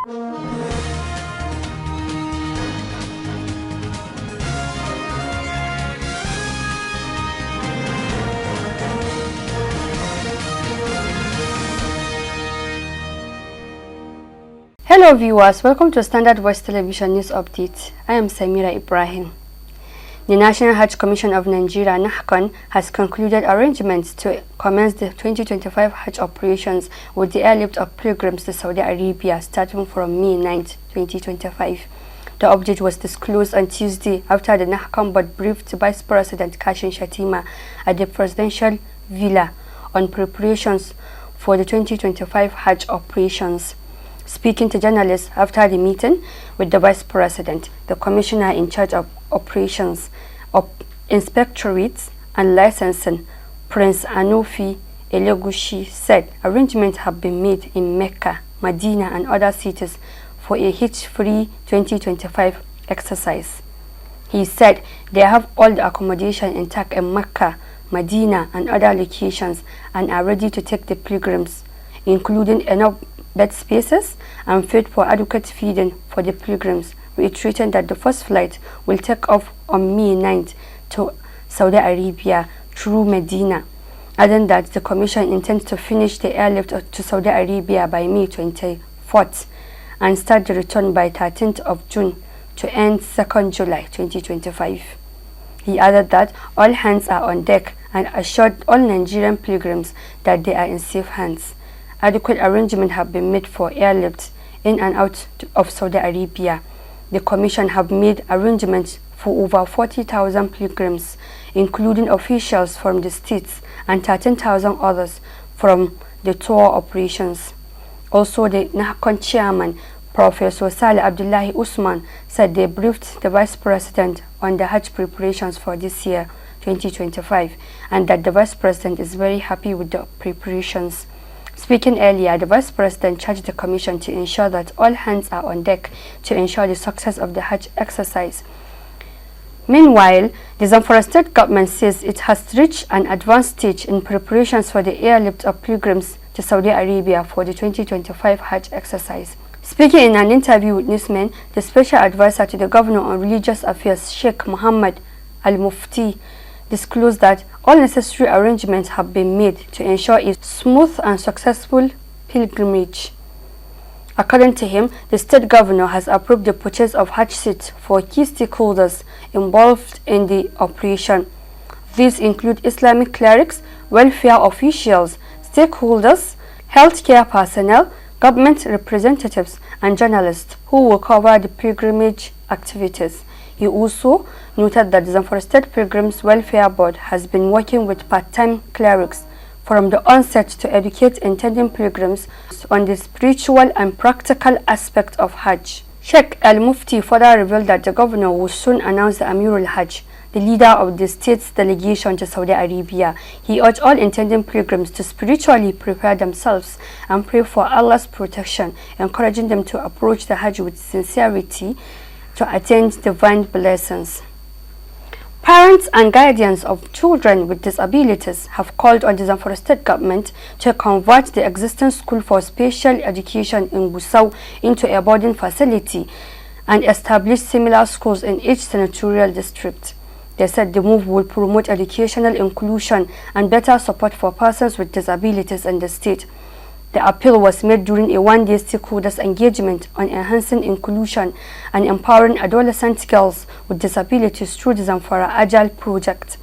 Hello viewers, welcome to Standard Voice Television News Update. I am Samira Ibrahim. The National Hajj Commission of Nigeria (NAHCON) has concluded arrangements to commence the 2025 Hajj operations with the airlift of pilgrims to Saudi Arabia starting from May 9, 2025. The update was disclosed on Tuesday after the NAHCON board briefed Vice President Kashim Shettima at the presidential villa on preparations for the 2025 Hajj operations. Speaking to journalists after the meeting with the Vice President, the Commissioner in charge of operations, inspectorates and licensing, Prince Anofi Elegushi, said arrangements have been made in Mecca, Medina and other cities for a hitch-free 2025 exercise. He said they have all the accommodation intact in Mecca, Medina and other locations and are ready to take the pilgrims, including enough bed spaces and food for adequate feeding for the pilgrims, reiterating that the first flight will take off on May 9th to Saudi Arabia through Medina, adding that the Commission intends to finish the airlift to Saudi Arabia by May 24th and start the return by 13th of June to end 2nd July 2025. He added that all hands are on deck and assured all Nigerian pilgrims that they are in safe hands. Adequate arrangements have been made for airlifts in and out of Saudi Arabia. The Commission have made arrangements for over 40,000 pilgrims, including officials from the states and 13,000 others from the tour operations. Also, the NAHCON chairman, Professor Saleh Abdullahi Usman, said they briefed the Vice President on the Hajj preparations for this year, 2025, and that the Vice President is very happy with the preparations. Speaking earlier, the Vice President charged the Commission to ensure that all hands are on deck to ensure the success of the Hajj exercise. Meanwhile, the Zamfara State government says it has reached an advanced stage in preparations for the airlift of pilgrims to Saudi Arabia for the 2025 Hajj exercise. Speaking in an interview with newsmen, the Special Advisor to the Governor on Religious Affairs, Sheikh Muhammad Al-Mufti, disclosed that all necessary arrangements have been made to ensure a smooth and successful pilgrimage. According to him, the state governor has approved the purchase of Hajj seats for key stakeholders involved in the operation. These include Islamic clerics, welfare officials, stakeholders, healthcare personnel, government representatives, and journalists who will cover the pilgrimage activities. He also noted that the Zamfara State Pilgrims Welfare Board has been working with part-time clerics from the onset to educate intending pilgrims on the spiritual and practical aspect of Hajj. Sheikh Al-Mufti further revealed that the governor will soon announce the Amir al-Hajj, the leader of the state's delegation to Saudi Arabia. He urged all intending pilgrims to spiritually prepare themselves and pray for Allah's protection, encouraging them to approach the Hajj with sincerity to attain divine blessings. Parents and guardians of children with disabilities have called on the Zamfara State government to convert the existing school for special education in Gusau into a boarding facility and establish similar schools in each senatorial district. They said the move will promote educational inclusion and better support for persons with disabilities in the state. The appeal was made during a one-day stakeholders engagement on enhancing inclusion and empowering adolescent girls with disabilities through the Zamfara Agile project.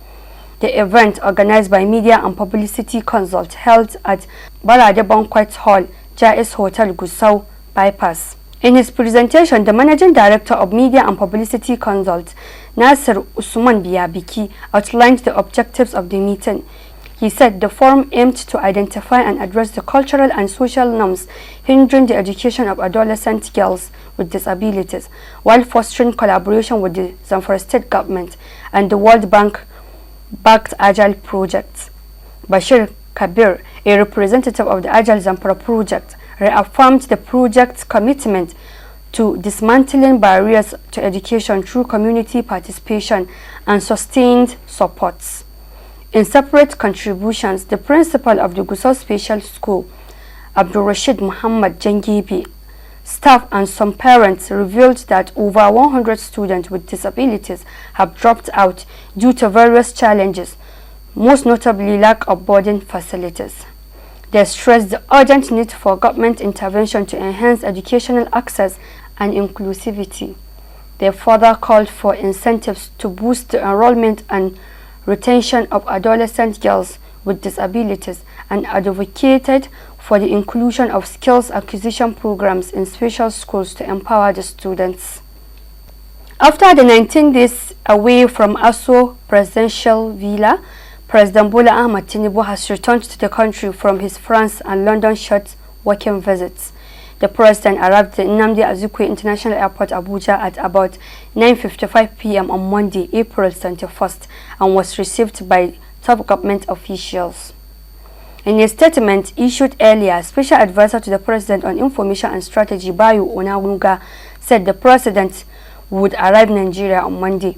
The event, organized by Media and Publicity Consult, held at Balade Banquet Hall, Jais Hotel, Gusau Bypass. In his presentation, the Managing Director of Media and Publicity Consult, Nasir Usman Biabiki, outlined the objectives of the meeting. He said the forum aimed to identify and address the cultural and social norms hindering the education of adolescent girls with disabilities, while fostering collaboration with the Zamfara State government and the World Bank-backed Agile project. Bashir Kabir, a representative of the Agile Zamfara project, reaffirmed the project's commitment to dismantling barriers to education through community participation and sustained supports. In separate contributions, the principal of the Gusau Special School, Abdul Rashid Muhammad Jangibi, staff and some parents revealed that over 100 students with disabilities have dropped out due to various challenges, most notably lack of boarding facilities. They stressed the urgent need for government intervention to enhance educational access and inclusivity. They further called for incentives to boost the enrollment and retention of adolescent girls with disabilities and advocated for the inclusion of skills acquisition programs in special schools to empower the students. After the 19 days away from Aso presidential villa, President Bola Ahmed Tinubu has returned to the country from his France and London short working visits. The president arrived at Nnamdi Azikiwe International Airport, Abuja at about 9:55 p.m. on Monday, April 21st, and was received by top government officials. In a statement issued earlier, Special Advisor to the President on Information and Strategy, Bayo Onanuga, said the president would arrive in Nigeria on Monday.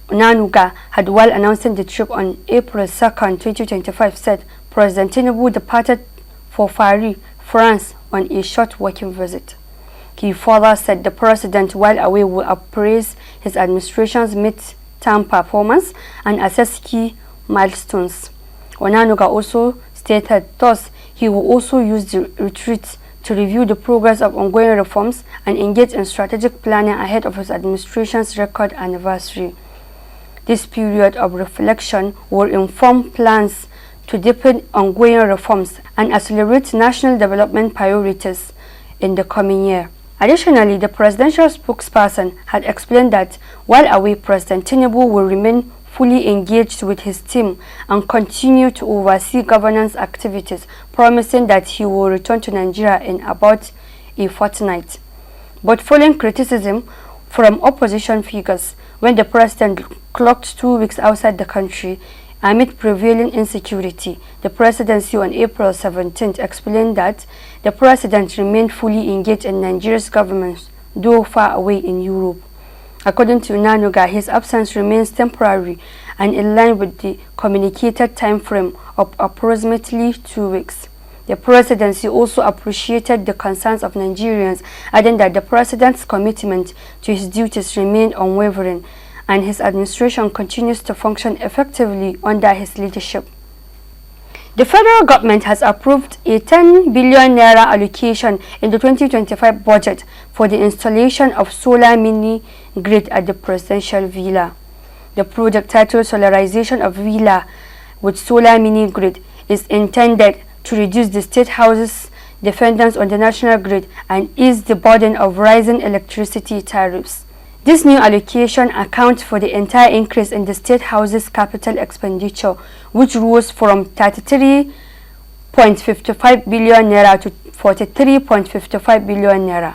Onanuga had, while announcing the trip on April 2nd, 2025, said President Tinubu departed for Paris, France on a short working visit. He further said the president, while away, will appraise his administration's mid-term performance and assess key milestones. Onanuga also stated thus he will also use the retreat to review the progress of ongoing reforms and engage in strategic planning ahead of his administration's record anniversary. This period of reflection will inform plans to deepen ongoing reforms and accelerate national development priorities in the coming year. Additionally, the presidential spokesperson had explained that while away, President Tinubu will remain fully engaged with his team and continue to oversee governance activities, promising that he will return to Nigeria in about a fortnight. But following criticism from opposition figures when the president clocked 2 weeks outside the country amid prevailing insecurity, the presidency on April 17th explained that the president remained fully engaged in Nigeria's government, though far away in Europe. According to Onanuga, his absence remains temporary and in line with the communicated time frame of approximately 2 weeks. The presidency also appreciated the concerns of Nigerians, adding that the president's commitment to his duties remained unwavering and his administration continues to function effectively under his leadership. The federal government has approved a 10 billion naira allocation in the 2025 budget for the installation of solar mini grid at the presidential villa. The project, titled Solarization of Villa with Solar Mini Grid, is intended to reduce the state house's dependence on the national grid and ease the burden of rising electricity tariffs. This new allocation accounts for the entire increase in the state house's capital expenditure, which rose from 33.55 billion naira to 43.55 billion naira.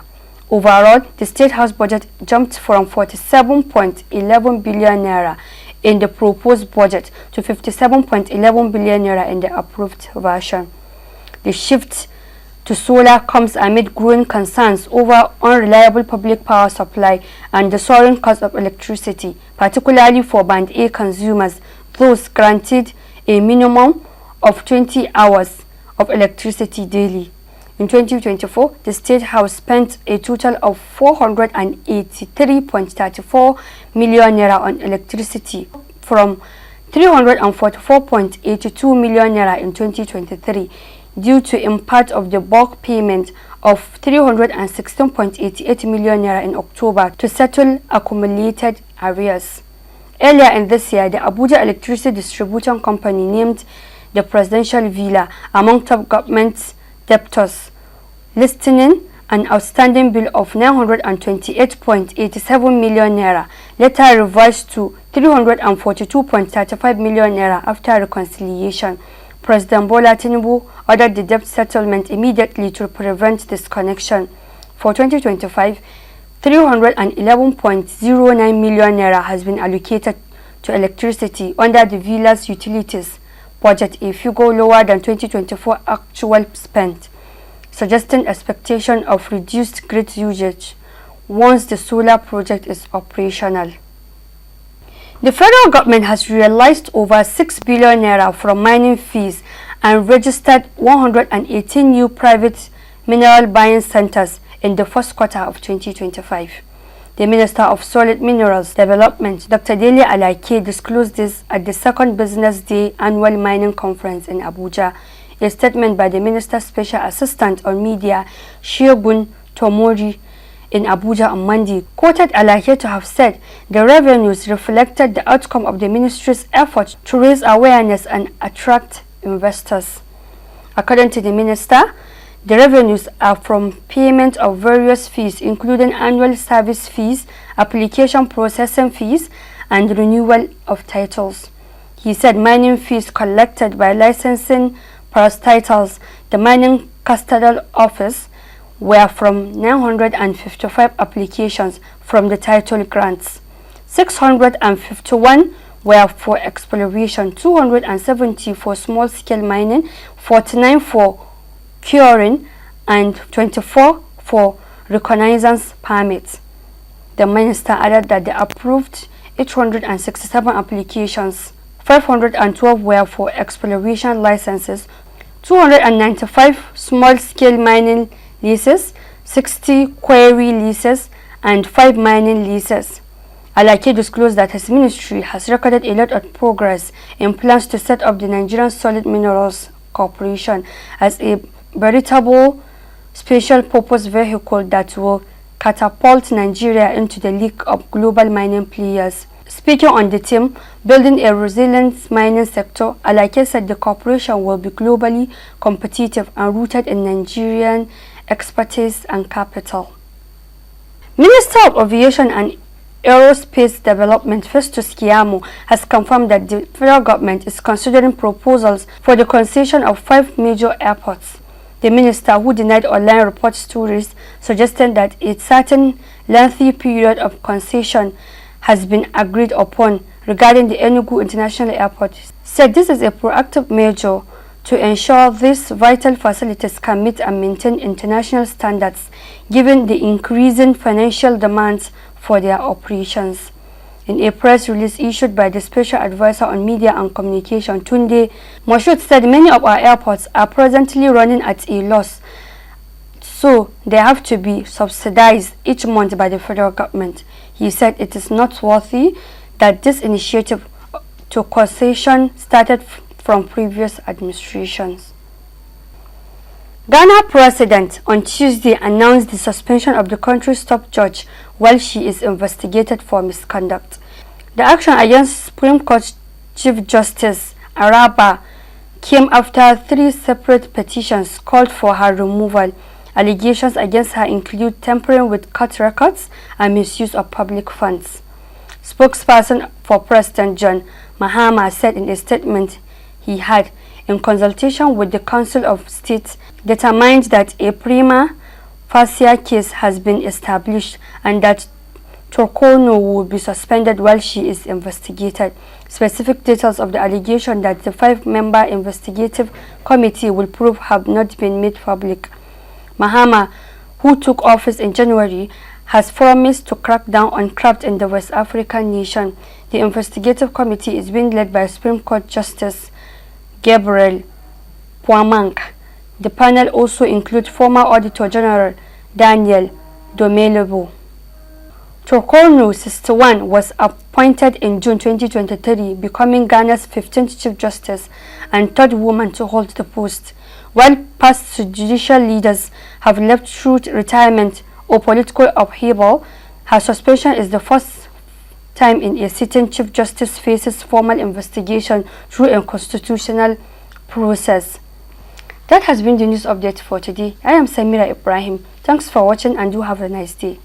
Overall, the state house budget jumped from 47.11 billion naira in the proposed budget to 57.11 billion naira in the approved version. The shift to solar comes amid growing concerns over unreliable public power supply and the soaring cost of electricity, particularly for Band A consumers, those granted a minimum of 20 hours of electricity daily. In 2024, the State House spent a total of 483.34 million naira on electricity from 344.82 million naira in 2023. Due to in part of the bulk payment of 316.88 million naira in October to settle accumulated arrears. Earlier in this year, the Abuja Electricity Distribution Company named the presidential villa among top government debtors, listing an outstanding bill of 928.87 million naira, later revised to 342.35 million naira after reconciliation. President Bola Tinubu ordered the debt settlement immediately to prevent disconnection. For 2025, 311.09 million naira has been allocated to electricity under the villa's utilities budget, a figure lower than 2024 actual spent, suggesting expectation of reduced grid usage once the solar project is operational. The federal government has realized over 6 billion naira from mining fees and registered 118 new private mineral buying centers in the first quarter of 2025. The Minister of Solid Minerals Development, Dr. Dele Alake, disclosed this at the second Business Day Annual Mining Conference in Abuja. A statement by the Minister's Special Assistant on Media, Shegun Tomori, in Abuja on Monday, quoted Alake to have said the revenues reflected the outcome of the ministry's efforts to raise awareness and attract investors. According to the minister, the revenues are from payment of various fees, including annual service fees, application processing fees, and renewal of titles. He said mining fees collected by licensing titles, the Mining Custodial Office, were from 955 applications from the title grants. 651 were for exploration, 270 for small-scale mining, 49 for curing, and 24 for reconnaissance permits. The minister added that they approved 867 applications. 512 were for exploration licenses, 295 small-scale mining leases, 60 quarry leases, and 5 mining leases. Alake disclosed that his ministry has recorded a lot of progress in plans to set up the Nigerian Solid Minerals Corporation as a veritable special purpose vehicle that will catapult Nigeria into the league of global mining players. Speaking on the theme, building a resilient mining sector, Alake said the corporation will be globally competitive and rooted in Nigerian expertise and capital. Minister of Aviation and Aerospace Development Festus Keyamo has confirmed that the federal government is considering proposals for the concession of 5 major airports. The minister, who denied online report stories suggesting that a certain lengthy period of concession has been agreed upon regarding the Enugu International Airport, said this is a proactive measure to ensure these vital facilities can meet and maintain international standards given the increasing financial demands for their operations. In a press release issued by the Special Advisor on Media and Communication, Tunde Moshood, said many of our airports are presently running at a loss, so they have to be subsidized each month by the federal government. He said it is noteworthy that this initiative to concession started from previous administrations. Ghana President on Tuesday announced the suspension of the country's top judge while she is investigated for misconduct. The action against Supreme Court Chief Justice Araba came after 3 separate petitions called for her removal. Allegations against her include tampering with court records and misuse of public funds. Spokesperson for President John Mahama said in a statement he had, in consultation with the Council of State, determined that a prima facie case has been established and that Turkono will be suspended while she is investigated. Specific details of the allegation that the 5-member investigative committee will prove have not been made public. Mahama, who took office in January, has promised to crack down on corruption in the West African nation. The investigative committee is being led by Supreme Court Justice Gabriel Puamank. The panel also includes former Auditor General Daniel Domelebo. Turkono, 61, was appointed in June 2023, becoming Ghana's 15th Chief Justice and 3rd woman to hold the post. While past judicial leaders have left through retirement or political upheaval, her suspension is the first time in a sitting Chief Justice faces formal investigation through a constitutional process. That has been the news update for today. I am Samira Ibrahim. Thanks for watching and do have a nice day.